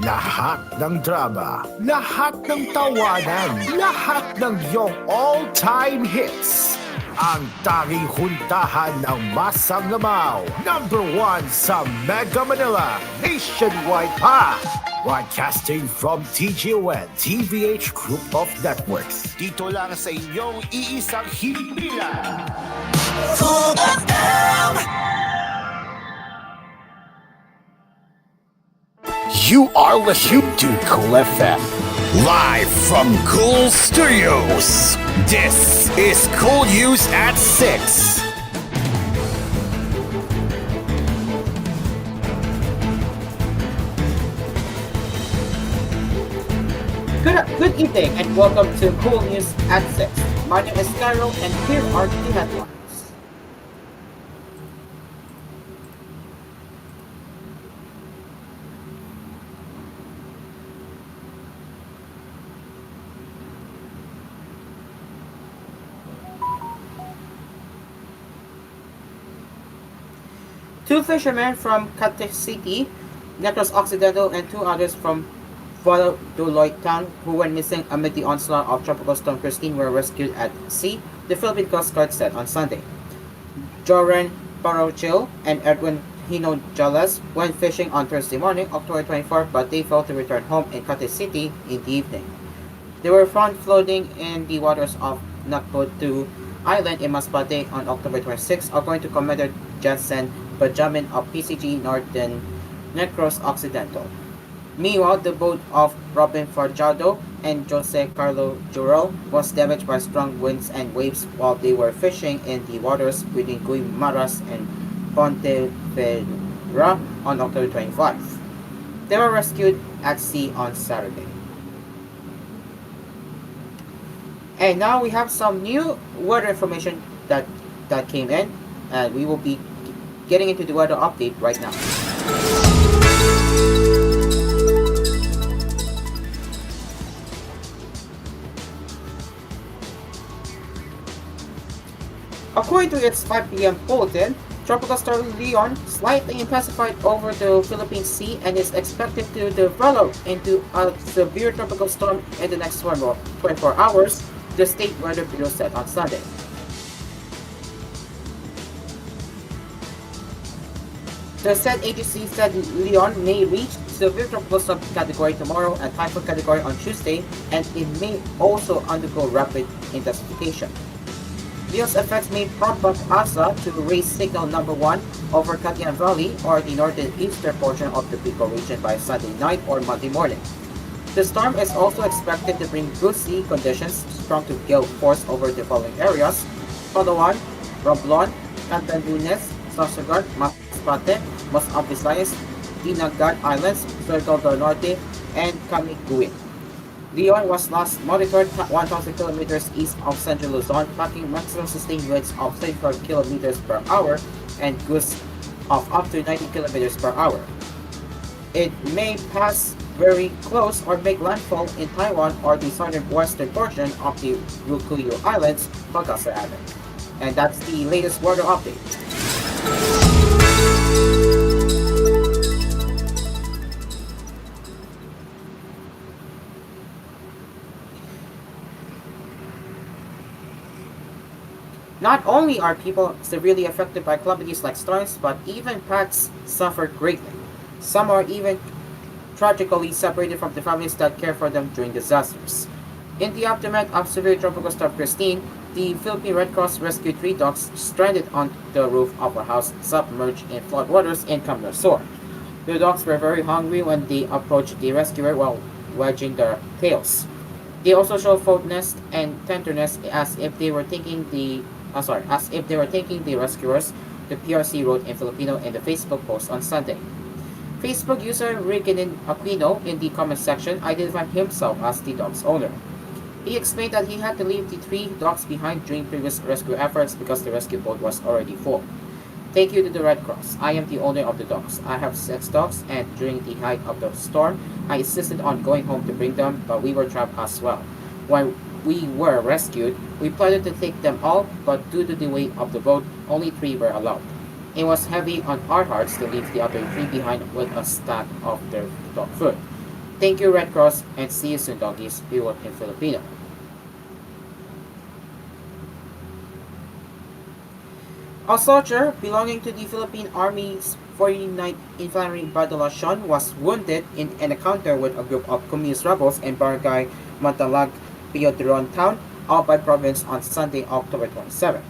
Lahat ng drama, lahat ng tawanan, lahat ng iyong all-time hits. Ang tanging huntahan ng Masang Lamaw. Number 1 sa Mega Manila, nationwide pa. Broadcasting from TGON, TVH Group of Networks. Dito lang sa inyong iisang himpilan. Cool FM! You are listening to Cool FM, live from Cool Studios. This is Cool News at 6. Good evening and welcome to Cool News at 6. My name is Carol and here are the headlines. Two fishermen from Cadiz City, Negros Occidental, and two others from Valladolid town who went missing amid the onslaught of Tropical Storm Christine were rescued at sea, the Philippine Coast Guard said on Sunday. Joran Parochil and Edwin Hino Jalas went fishing on Thursday morning, October 24, but they failed to return home in Cadiz City in the evening. They were found floating in the waters of Nakpotu Island in Masbate on October 26, according to Commander Jensen Benjamin of PCG Northern Negros Occidental. Meanwhile, the boat of Robin Farjado and Jose Carlo Jural was damaged by strong winds and waves while they were fishing in the waters between Guimaras and Pontevedra on October 25. They were rescued at sea on Saturday. And now we have some new weather information that came in, and we will be getting into the weather update right now. According to its 5 p.m. bulletin, Tropical Storm Leon slightly intensified over the Philippine Sea and is expected to develop into a severe tropical storm in the next 24 hours, the State Weather Bureau said on Sunday. The said agency said Leon may reach severe tropical storm category tomorrow and typhoon category on Tuesday, and it may also undergo rapid intensification. Leon's effects may prompt ASA to raise signal number 1 over Cagayan Valley or the northern eastern portion of the Bicol region by Sunday night or Monday morning. The storm is also expected to bring gusty conditions strong to gale force over the following areas: Palawan, Romblon, Cantandunes, Sorsogon, Masbate, Mas Visayas, Dinagat Islands, Surigao del Norte, and Camiguin. Leon was last monitored 1,000 kilometers east of central Luzon, tracking maximum sustained winds of 35 kilometers per hour and gusts of up to 90 kilometers per hour. It may pass very close or make landfall in Taiwan or the southern western portion of the Ryukyu Islands, Pagasa Island. And that's the latest weather update. Not only are people severely affected by calamities like storms, but even pets suffer greatly. Some are even tragically separated from the families that care for them during disasters. In the aftermath of severe tropical storm Christine, the Philippine Red Cross rescued 3 dogs stranded on the roof of a house submerged in floodwaters in Camino Sur. The dogs were very hungry when they approached the rescuer while wagging their tails. They also showed fondness and tenderness as if they were thanking the rescuers, the PRC wrote in Filipino in the Facebook post on Sunday. Facebook user Rickinin Aquino in the comment section identified himself as the dog's owner. He explained that he had to leave the 3 dogs behind during previous rescue efforts because the rescue boat was already full. Thank you to the Red Cross. I am the owner of the dogs. I have 6 dogs, and during the height of the storm, I insisted on going home to bring them, but we were trapped as well. When we were rescued, we planned to take them all, but due to the weight of the boat, only 3 were allowed. It was heavy on our hearts to leave the other 3 behind with a stack of their dog food. Thank you, Red Cross, and see you soon, doggies. We work in Filipino. A soldier belonging to the Philippine Army's 49th Infantry Battalion was wounded in an encounter with a group of communist rebels in Barangay Matalag, Piodron Town, Albay Province on Sunday, October 27.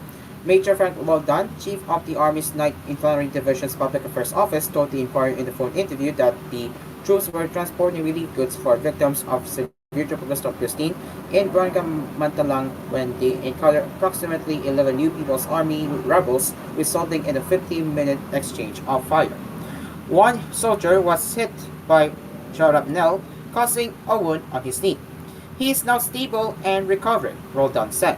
Major Frank Roldan, Chief of the Army's 9th Infantry Division's Public Affairs Office, told the Inquirer in the phone interview that the troops were transporting relief goods for victims of severe tropical storm Christine in Barangay Mantalang when they encountered approximately 11 new People's Army rebels, resulting in a 15-minute exchange of fire. One soldier was hit by shrapnel, causing a wound on his knee. He is now stable and recovering, Roldan said.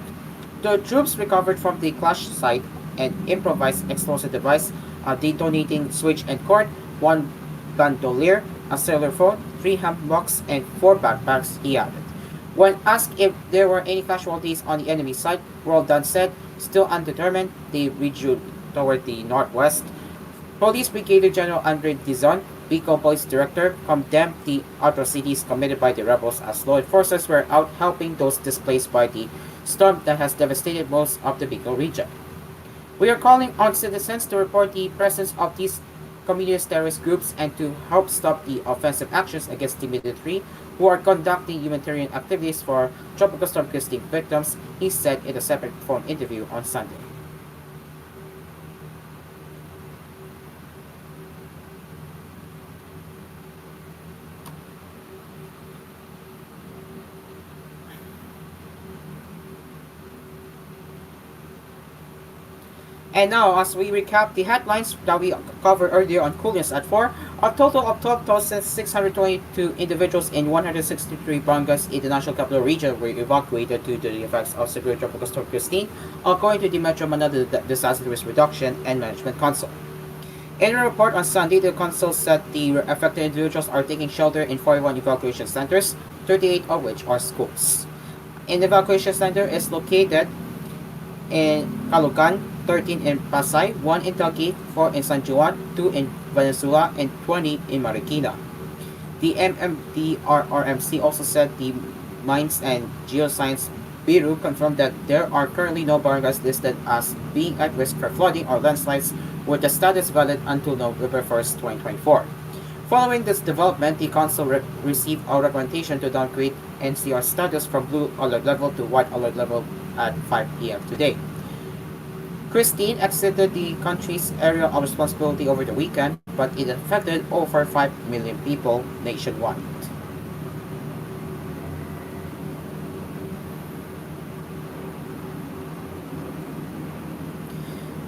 The troops recovered from the clash site an improvised explosive device, a detonating switch and cord, one bandolier, a cellular phone, three hammocks, and four backpacks, he added. When asked if there were any casualties on the enemy side, Roldan said, still undetermined, they withdrew toward the northwest. Police Brigadier General Andre Dizon, Bicol Police Director, condemned the atrocities committed by the rebels as law enforcers were out helping those displaced by the storm that has devastated most of the Bicol region. We are calling on citizens to report the presence of these communist terrorist groups and to help stop the offensive actions against the military who are conducting humanitarian activities for Tropical Storm Christine victims, he said in a separate phone interview on Sunday. And now, as we recap the headlines that we covered earlier on koolNews at 4, a total of 12,622 individuals in 163 barangays in the National Capital Region were evacuated due to the effects of severe tropical storm Christine, according to the Metro Manila Disaster Risk Reduction and Management Council. In a report on Sunday, the council said the affected individuals are taking shelter in 41 evacuation centers, 38 of which are schools. An evacuation center is located in Caloocan, 13 in Pasay, 1 in Taguig, 4 in San Juan, 2 in Venezuela, and 20 in Marikina. The MMDRRMC also said the Mines and Geoscience Bureau confirmed that there are currently no barangays listed as being at risk for flooding or landslides, with the status valid until November 1st, 2024. Following this development, the council received a recommendation to downgrade NCR status from blue alert level to white alert level at 5 p.m. today. Christine exited the country's area of responsibility over the weekend, but it affected over 5 million people nationwide.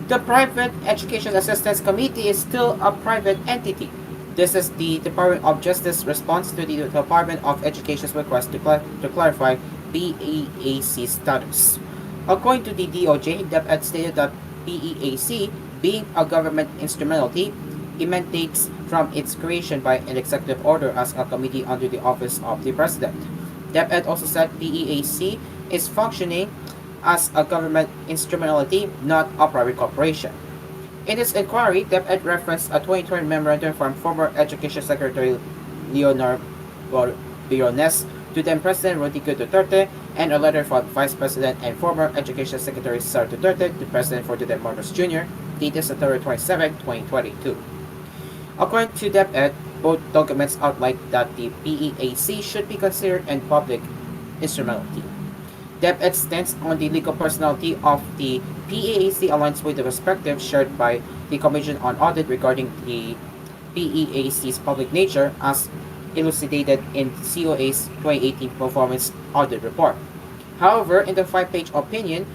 The Private Education Assistance Committee is still a private entity. This is the Department of Justice response to the Department of Education's request to clarify PEAC status. According to the DOJ, DepEd stated that PEAC, being a government instrumentality, emanates from its creation by an executive order as a committee under the office of the president. DepEd also said PEAC is functioning as a government instrumentality, not a private corporation. In its inquiry, DepEd referenced a 2020 memorandum from former Education Secretary Leonor Birones to then President Rodrigo Duterte and a letter from Vice President and former Education Secretary Sara Duterte to President Ferdinand Marcos Jr., dated September 27, 2022. According to DepEd, both documents outlined that the PEAC should be considered a public instrumentality. DepEd stands on the legal personality of the PEAC aligns with the perspective shared by the Commission on Audit regarding the PEAC's public nature as elucidated in COA's 2018 Performance Audit Report. However, in the 5-page opinion,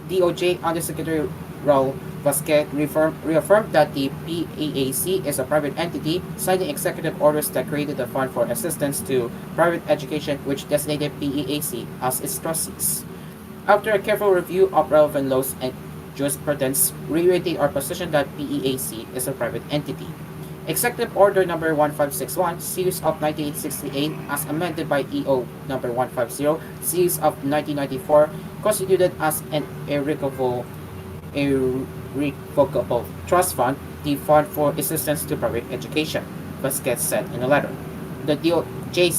DOJ Undersecretary Raul Vasquez reaffirmed that the PEAC is a private entity, citing executive orders that created the Fund for Assistance to Private Education, which designated PEAC as its trustees. After a careful review of relevant laws and jurisprudence, we reiterate our position that PEAC is a private entity. Executive Order Number 1561, Series of 1968, as amended by EO Number 150, Series of 1994, constituted as an irrevocable trust fund, the Fund for Assistance to Private Education, Vasquez said in a letter. The DOJ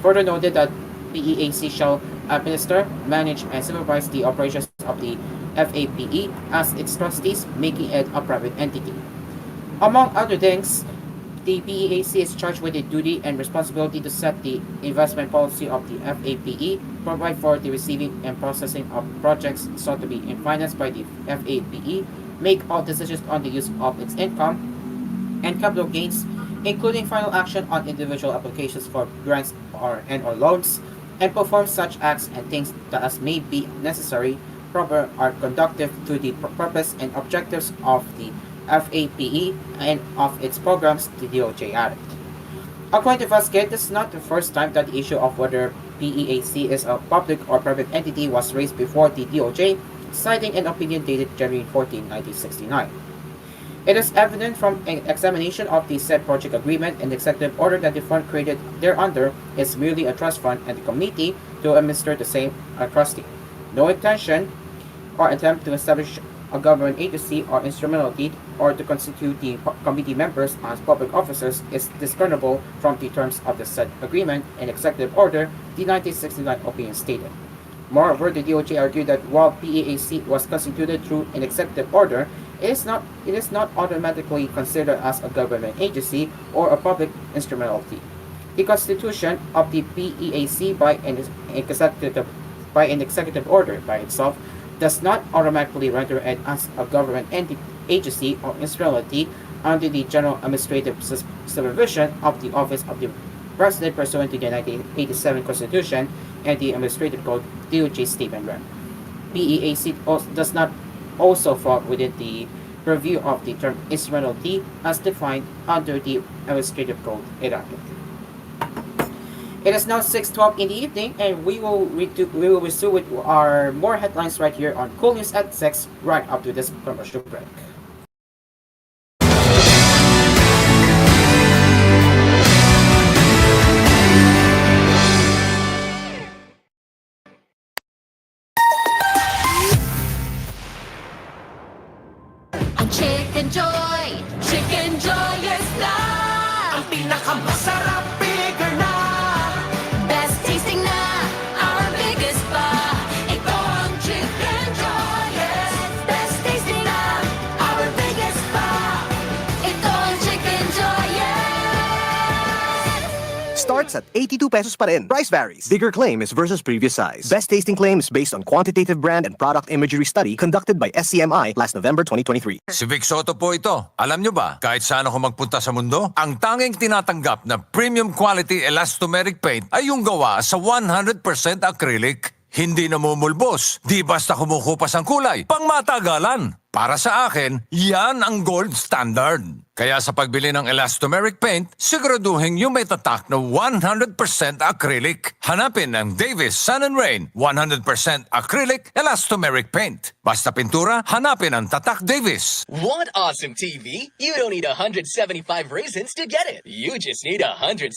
further noted that PEAC shall administer, manage, and supervise the operations of the FAPE as its trustees, making it a private entity. Among other things, the PEAC is charged with the duty and responsibility to set the investment policy of the FAPE, provide for the receiving and processing of projects sought to be financed by the FAPE, make all decisions on the use of its income and capital gains, including final action on individual applications for grants or loans, and perform such acts and things that as may be necessary, proper, or conductive to the purpose and objectives of the FAPE and of its programs, the DOJ added. According to Vasquez, this is not the first time that the issue of whether PEAC is a public or private entity was raised before the DOJ, citing an opinion dated January 14, 1969. It is evident from an examination of the said project agreement and executive order that the fund created thereunder is merely a trust fund and the committee to administer the same a trustee. No intention or attempt to establish a government agency or instrumentality or to constitute the committee members as public officers is discernible from the terms of the said agreement and executive order, the 1969 opinion stated. Moreover, the DOJ argued that while PEAC was constituted through an executive order, it is not automatically considered as a government agency or a public instrumentality. The constitution of the PEAC by an executive order by itself does not automatically render it as a government agency or instrumentality under the general administrative supervision of the office of the President pursuant to the 1987 Constitution and the Administrative Code, DOJ Statement Rem. PEAC does not also fall within the purview of the term instrumentality as defined under the Administrative Code, ERACIT. It is now 6:12 in the evening, and we will resume with our more headlines right here on koolNews at 6, right up to this commercial break. Chicken Joy is na ang pinakamasarap, bigger na, best tasting na, our biggest pa. Ito ang Chicken Joy, yes, best tasting na, our biggest pa. Ito ang Chicken Joy, yes. Starts at 82 pesos pa rin. Price varies. Bigger claim is versus previous size. Best tasting claim is based on quantitative brand and product imagery study conducted by SCMI last November 2023. Si Vic Soto po ito. Alam nyo ba, kahit saan ako magpunta sa mundo, ang tanging tinatanggap na premium quality elastomeric paint ay yung gawa sa 100% acrylic. Hindi namumulbos. Di basta kumukupas ang kulay. Pangmatagalan. Para sa akin, yan ang gold standard. Kaya sa pagbili ng elastomeric paint, siguraduhin yung may tatak na 100% acrylic. Hanapin ang Davis Sun and Rain 100% acrylic elastomeric paint. Basta pintura, hanapin ang tatak Davis. Want awesome TV? You don't need 175 raisins to get it. You just need 175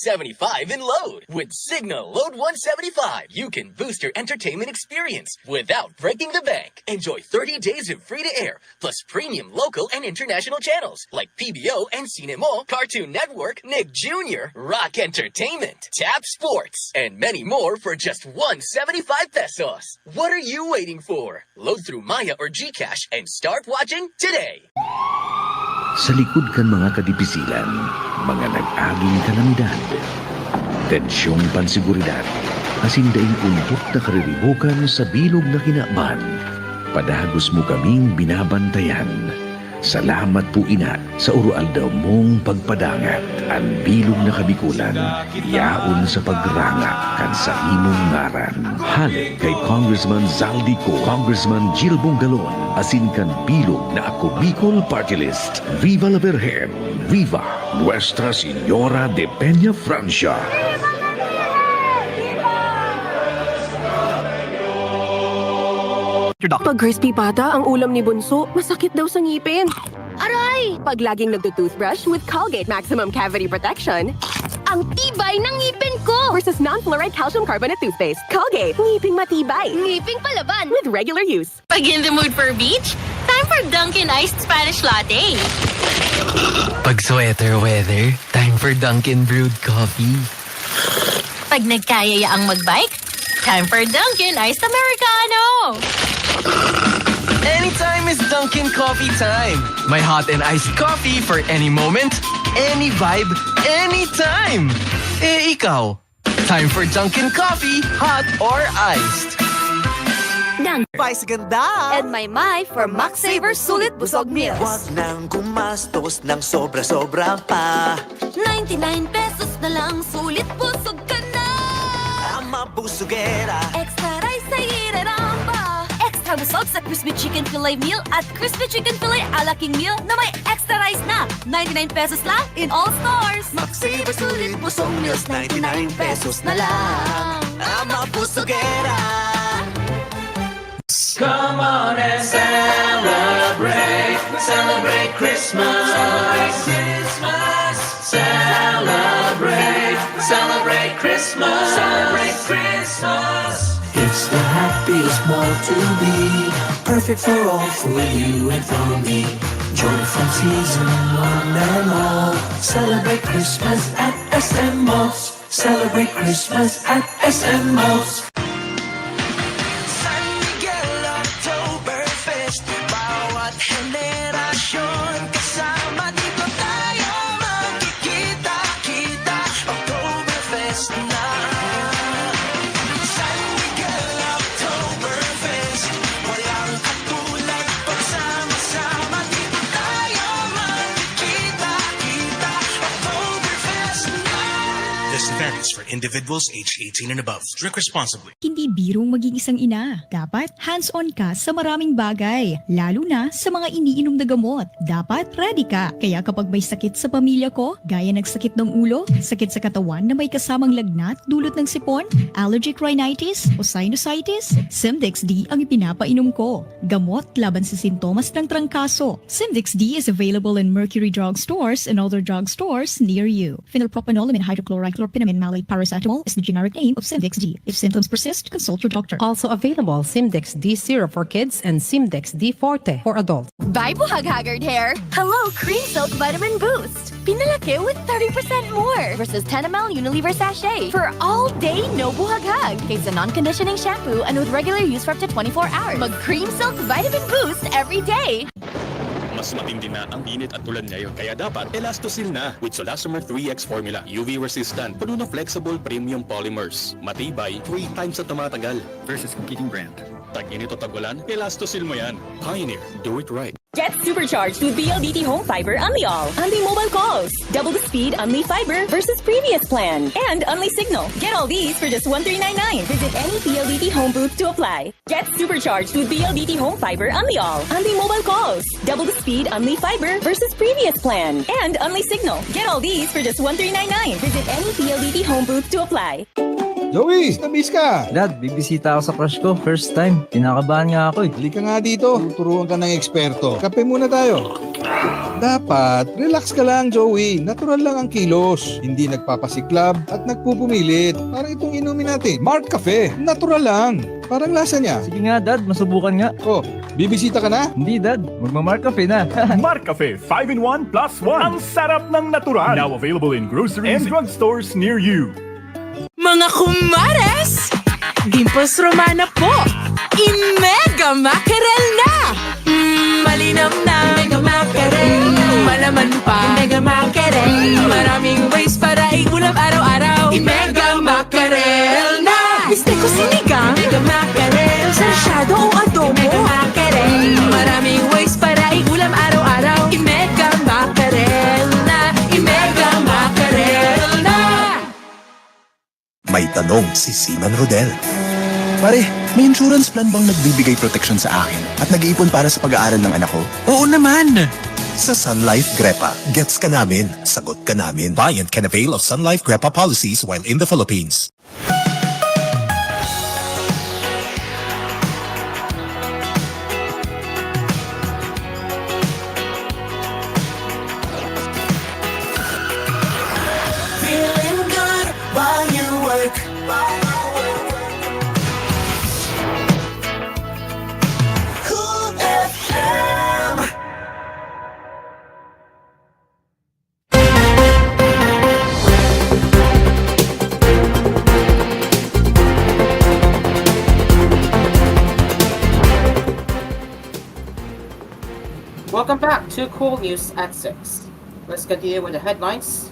in load. With Signal Load 175, you can boost your entertainment experience without breaking the bank. Enjoy 30 days of free-to-air, plus premium local and international channels like PBO and Cinemo, Cartoon Network, Nick Jr., Rock Entertainment, Tap Sports, and many more for just 175 pesos. What are you waiting for? Load through Maya or GCash and start watching today. Sa likod kan mga kadipisilan, mga nag-aging kalamidad, tensyong pansiguridad, asindaing untot na kariribukan sa bilog na kinaaman, padagos mo kaming binabantayan. Salamat po ina sa urualdaw mong pagpadangat. Ang bilog na kabikulan, yaon sa pagranga kan sa imong ngaran. Halik kay Congressman Zaldico, Congressman Jill Bungalon, asin kan bilog na Ako Bicol Party List. Viva la Virgen! Viva Nuestra Señora de Peña Francia! Pag crispy pata ang ulam ni Bunso, masakit daw sa ngipin. Aray! Pag laging nagdo-toothbrush with Colgate Maximum Cavity Protection, Ang tibay ng ngipin ko! versus non-fluoride calcium carbonate toothpaste. Colgate, ngiping matibay. Ngiping palaban! With regular use. Pag in the mood for beach, time for Dunkin' Iced Spanish Latte. Pag sweater weather, time for Dunkin' Brewed Coffee. Pag nagkayaya ang magbike, time for Dunkin' Iced Americano! Anytime is Dunkin' Coffee time. My hot and iced coffee for any moment, any vibe, anytime. Eh, ikaw? Time for Dunkin' Coffee, hot or iced. Vice ganda! And my for Max Saver Sulit Busog Meals. Huwag nang gumastos ng sobra-sobra pa. 99 pesos na lang, sulit busog ka na! Ang mabusugera. Extra rice sa iraramba. Extra busog sa crispy chicken fillet meal at crispy chicken fillet a la king meal na may extra rice na. 99 pesos lang in all stores. Max Saver Sulit Busog Meals, 99 pesos na lang. Ang mabusugera. Come on and celebrate, celebrate Christmas, celebrate Christmas, celebrate, celebrate Christmas, celebrate Christmas. It's the happiest month to be, perfect for all, for you and for me. Joy from season one and all. Celebrate Christmas at SM Malls. Celebrate Christmas at SM Malls. Bawat henerasyon kasama dito tayo magkikita-kita. Oktoberfest na. San Miguel Oktoberfest, walang katulad pagsama-sama dito tayo magkikita-kita. Oktoberfest na. This event is for individuals aged 18 and above. Drink responsibly. Hindi birong maging isang ina. Dapat hands-on ka sa maraming bagay, lalo na sa mga iniinom na gamot. Dapat ready ka. Kaya kapag may sakit sa pamilya ko, gaya ng sakit ng ulo, sakit sa katawan na may kasamang lagnat dulot ng sipon, allergic rhinitis o sinusitis, Simdex D ang ipinapainom ko. Gamot laban sa sintomas ng trangkaso. Simdex D is available in Mercury Drug Stores and other drug stores near you. Phenylpropanolol and hydrochloride malate paracetamol is the generic name of Simdex D. If symptoms persist, consult your doctor. Also available Simdex D Syrup for kids and Simdex D Forte for adults. Bye, buhag-haggard hair! Hello, Cream Silk Vitamin Boost! Pinalaki with 30% more versus 10 ml Unilever sachet for all day no buhag-hag. Kaysa non-conditioning shampoo and with regular use for up to 24 hours. Mag Cream Silk Vitamin Boost every day! Mas matindi na ang init at tulan ngayon. Kaya dapat Elastosil na with Solastomer 3X formula. UV resistant, puno ng flexible premium polymers. Matibay, 3 times na tumatagal versus competing brand. Tag-init o tag-ulan, Elastosil mo yan. Pioneer, do it right. Get supercharged with BLDT Home Fiber Unli All. Unli mobile calls. Double the speed Unli Fiber versus previous plan. And Unli Signal. Get all these for just $1399. Visit any BLDT Home booth to apply. Get supercharged with BLDT Home Fiber Unli All. Unli mobile calls. Double the speed Unli Fiber versus previous plan. And Unli Signal. Get all these for just $1399. Visit any BLDT Home booth to apply. Joey, nabis ka! Dad, bibisita ako sa crush ko. First time. Kinakabahan nga ako eh. Halika nga dito. Tuturuan ka ng eksperto. Kape muna tayo. Dapat, relax ka lang, Joey. Natural lang ang kilos. Hindi nagpapasiklab at nagpupumilit. Parang itong inumin natin. Mark Cafe. Natural lang. Parang lasa niya. Sige nga, Dad. Masubukan nga. Oh, bibisita ka na? Hindi, Dad. Magma-Mark Cafe na. Mark Cafe 5-in-1 plus 1. Ang sarap ng natural. Now available in groceries and drugstores near you. Mga kumares! Dimples Romana po! In-mega mackerel na! Malinaw na! Mega mackerel! Malaman pa! Mega mackerel! Maraming ways para igulam araw-araw! I-mega mackerel na! Biste ko sinigang! Mega mackerel! Sarsyado o adobo! Mega mackerel! Maraming ways para igulam araw-araw! I-mega mackerel na! I-mega mackerel na! May tanong si Seaman Rodel. Pare, may insurance plan bang nagbibigay protection sa akin at nag-iipon para sa pag-aaral ng anak ko? Oo naman! Sa Sun Life Grepa, gets ka namin, sagot ka namin. Client can avail of Sun Life Grepa policies while in the Philippines. Feeling good while you work. Cool FM. back to Cool News at 6. Let's continue with the headlines.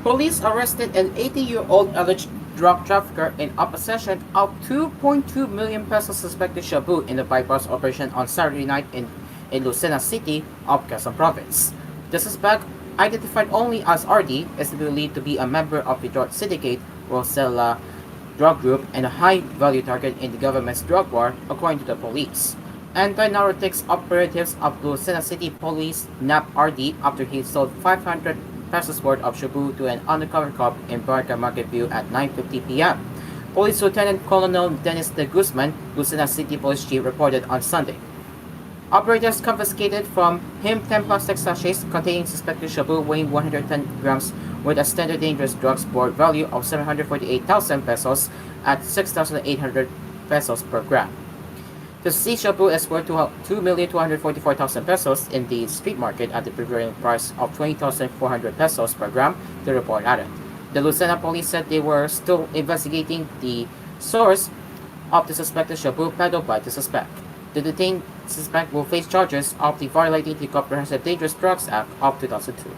Police arrested an 80-year-old alleged drug trafficker in possession of 2.2 million pesos suspected shabu in the bypass operation on Saturday night in Lucena City of Quezon Province. The suspect, identified only as RD, is believed to be a member of the drug syndicate Rosella drug group and a high-value target in the government's drug war, according to the police. Anti-narcotics operatives of Lucena City Police nabbed RD after he sold 500 pesos worth of shabu to an undercover cop in Barca Market View at 9:50 p.m. Police Lieutenant Colonel Dennis De Guzman, Lucena City Police Chief, reported on Sunday. Operators confiscated from him 10 plastic sachets containing suspected shabu weighing 110 grams with a standard dangerous drugs board value of 748,000 pesos at 6,800 pesos per gram. The seized shabu is worth 2,244,000 pesos in the street market at the prevailing price of 20,400 pesos per gram, the report added. The Lucena police said they were still investigating the source of the suspected shabu peddled by the suspect. The detained suspect will face charges of the violating the Comprehensive Dangerous Drugs Act of 2002.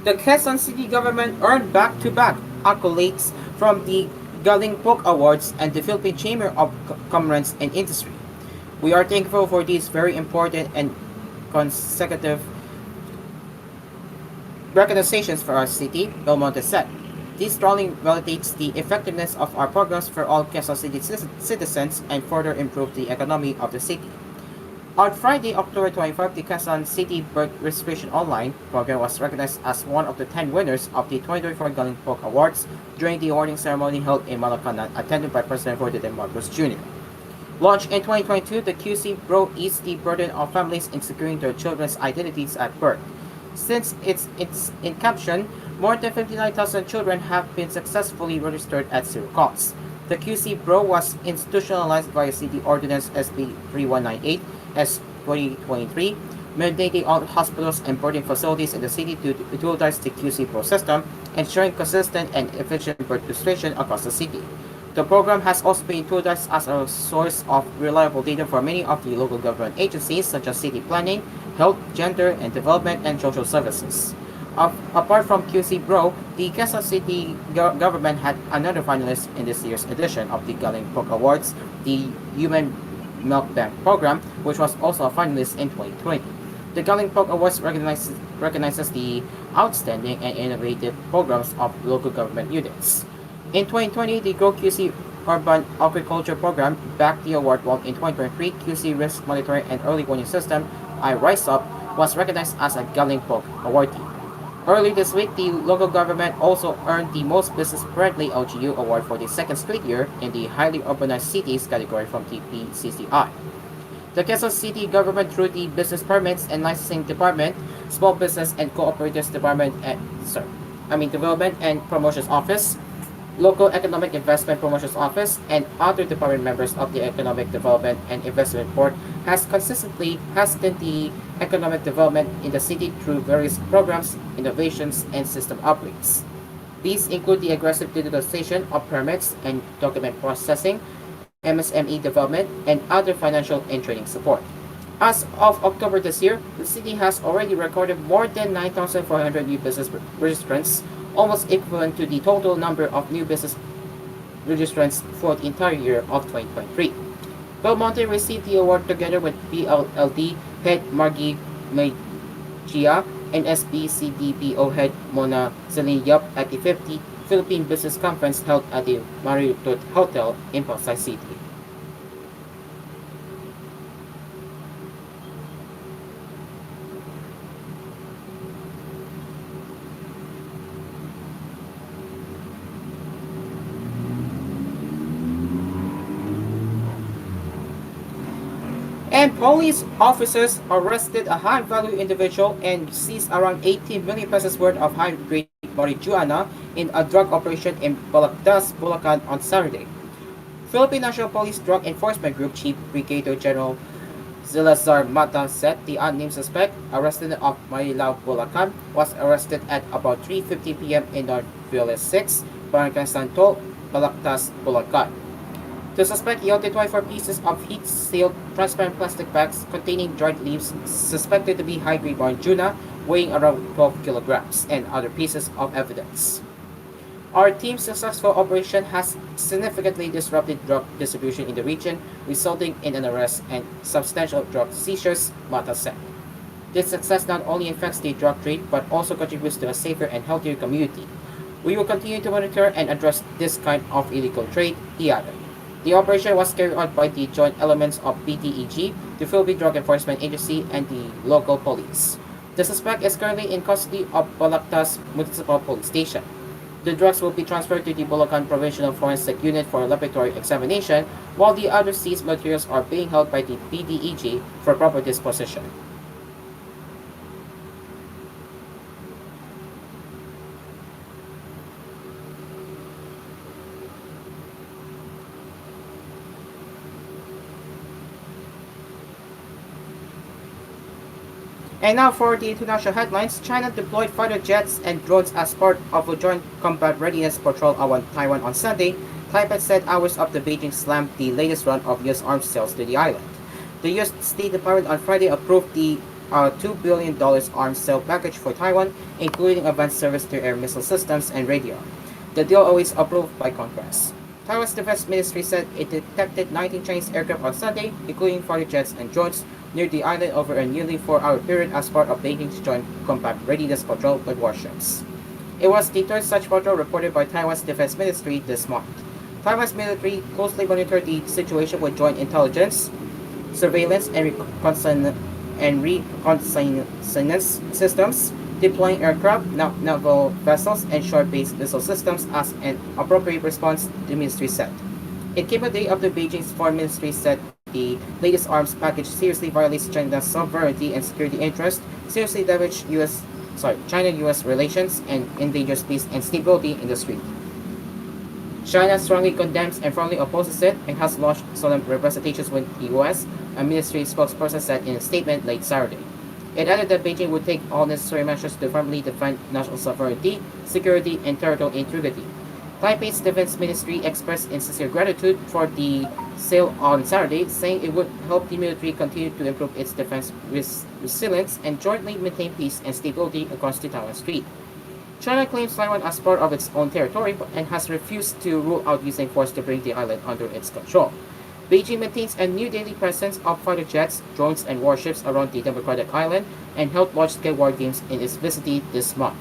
The Quezon City government earned back-to-back accolades from the Galing Book Awards and the Philippine Chamber of Commerce and Industry. We are thankful for these very important and consecutive recognitions for our city, Belmonte said. This strongly validates the effectiveness of our programs for all Quezon City citizens and further improve the economy of the city. On Friday, October 25, the Quezon City Birth Registration Online program was recognized as one of the 10 winners of the 2024 Galing Book Awards during the awarding ceremony held in Malacanan, attended by President Ferdinand Marcos Jr. Launched in 2022, the QC Bro eased the burden of families in securing their children's identities at birth. Since its inception, more than 59,000 children have been successfully registered at zero cost. The QC Bro was institutionalized via City Ordinance SB 3198 as 2023, mandating all hospitals and boarding facilities in the city to utilize the QC Pro system, ensuring consistent and efficient birth registration across the city. The program has also been utilized as a source of reliable data for many of the local government agencies such as city planning, health, gender and development, and social services. Apart from QC Bro, the Quezon City government had another finalist in this year's edition of the Galing Book Awards, the Human Milk Bank program, which was also a finalist in 2020. The Galing Book Awards recognizes the outstanding and innovative programs of local government units. In 2020, the Grow QC Urban Agriculture Program backed the award, while in 2023, QC Risk Monitoring and Early Warning System, iRiseUp, was recognized as a Galing Book awardee. Early this week, the local government also earned the Most Business-Friendly LGU award for the second straight year in the Highly Urbanized Cities category from TPCCI. The Quezon City government, through the Business Permits and Licensing Department, Small Business and Cooperatives Department, Development and Promotions Office, Local Economic Investment Promotions Office, and other department members of the Economic Development and Investment Board has consistently hastened the economic development in the city through various programs, innovations, and system upgrades. These include the aggressive digitalization of permits and document processing, MSME development, and other financial and trading support. As of October this year, the city has already recorded more than 9,400 new business registrants, almost equivalent to the total number of new business registrants for the entire year of 2023. Belmonte received the award together with BLLD head Margie Mejia and SBCDPO head Mona Celine Yap at the 50th Philippine Business Conference held at the Marriott Hotel in Pasay City. And police officers arrested a high-value individual and seized around 18 million pesos worth of high-grade marijuana in a drug operation in Balagtas, Bulacan on Saturday. Philippine National Police Drug Enforcement Group Chief Brigadier General Zilazar Matanset, the unnamed suspect, a resident of Marilao, Bulacan, was arrested at about 3:50 p.m. in North Village 6, Barangay Santol, Balactas, Bulacan. The suspect yielded 24 pieces of heat-sealed transparent plastic bags containing dried leaves suspected to be high-grade marijuana, weighing around 12 kilograms, and other pieces of evidence. Our team's successful operation has significantly disrupted drug distribution in the region, resulting in an arrest and substantial drug seizures, Mata said. This success not only affects the drug trade but also contributes to a safer and healthier community. We will continue to monitor and address this kind of illegal trade, he added. The operation was carried out by the joint elements of BTEG, the Philippine Drug Enforcement Agency, and the local police. The suspect is currently in custody of Balactas Municipal Police Station. The drugs will be transferred to the Bulacan Provincial Forensic Unit for laboratory examination, while the other seized materials are being held by the BDEG for proper disposition. And now for the international headlines. China deployed fighter jets and drones as part of a joint combat readiness patrol around Taiwan on Sunday. Taipei said hours after Beijing slammed the latest round of U.S. arms sales to the island. The U.S. State Department on Friday approved the $2 billion arms sale package for Taiwan, including advanced surface-to-air missile systems and radar. The deal awaits approval by Congress. Taiwan's Defense Ministry said it detected 19 Chinese aircraft on Sunday, including fighter jets and drones, near the island over a nearly 4-hour period as part of Beijing's joint combat readiness patrol with warships. It was the third such patrol reported by Taiwan's Defense Ministry this month. Taiwan's military closely monitored the situation with joint intelligence, surveillance, and reconnaissance systems, deploying aircraft, naval vessels, and shore-based missile systems as an appropriate response, the ministry said. It came a day after Beijing's foreign ministry said the latest arms package seriously violates China's sovereignty and security interests, seriously damages China-US relations, and endangers peace and stability in the region. China strongly condemns and firmly opposes it and has launched solemn representations with the US, a ministry spokesperson said in a statement late Saturday. It added that Beijing would take all necessary measures to firmly defend national sovereignty, security, and territorial integrity. Taipei's defense ministry expressed sincere gratitude for the sale on Saturday, saying it would help the military continue to improve its defense resilience and jointly maintain peace and stability across the Taiwan Strait. China claims Taiwan as part of its own territory and has refused to rule out using force to bring the island under its control. Beijing maintains a new daily presence of fighter jets, drones, and warships around the democratic island and held large-scale war games in its vicinity this month.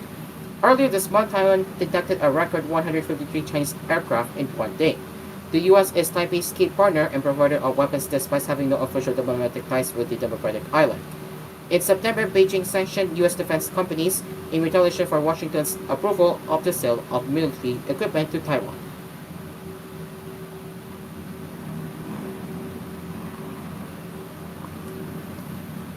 Earlier this month, Taiwan detected a record 153 Chinese aircraft in one day. The U.S. is Taipei's key partner and provider of weapons despite having no official diplomatic ties with the democratic island. In September, Beijing sanctioned U.S. defense companies in retaliation for Washington's approval of the sale of military equipment to Taiwan.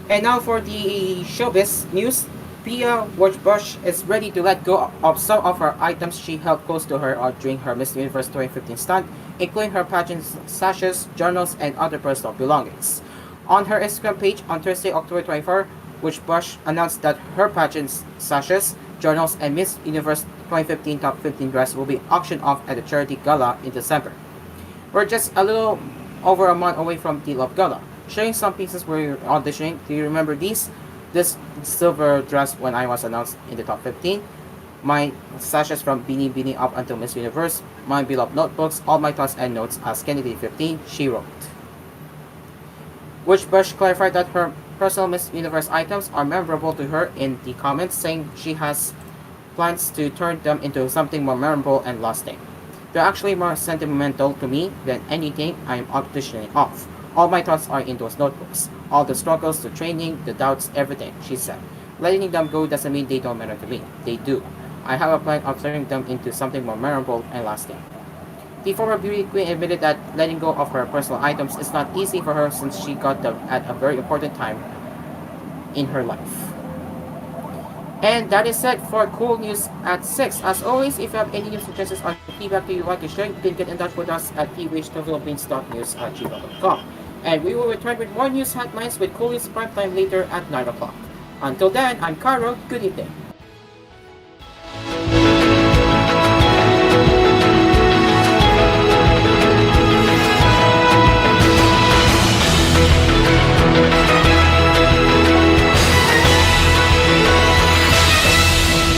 And now for the showbiz news. Pia Bush is ready to let go of some of her items she held close to her during her Miss Universe 2015 stunt, including her pageant sashes, journals, and other personal belongings. On her Instagram page on Thursday, October 24, Bush announced that her pageant sashes, journals, and Miss Universe 2015 Top 15 dress will be auctioned off at the charity gala in December. We're just a little over a month away from the Love Gala. Showing some pieces where you're auditioning. Do you remember these? This silver dress when I was announced in the top 15. My sashes from Beanie Beanie up until Miss Universe. My beloved notebooks, all my thoughts and notes as Kennedy 15, she wrote. Bush clarified that her personal Miss Universe items are memorable to her in the comments, saying she has plans to turn them into something more memorable and lasting. They're actually more sentimental to me than anything I'm auditioning off. All my thoughts are in those notebooks. All the struggles, the training, the doubts, everything, she said. Letting them go doesn't mean they don't matter to me. They do. I have a plan of turning them into something more memorable and lasting. The former beauty queen admitted that letting go of her personal items is not easy for her since she got them at a very important time in her life. And that is it for koolNews at 6. As always, if you have any news suggestions or feedback that you'd like to share, you can get in touch with us at tvhphilippines.news@gmail.com. And we will return with more news headlines with koolNews Prime Time later at 9 o'clock. Until then, I'm Carlo. Good evening.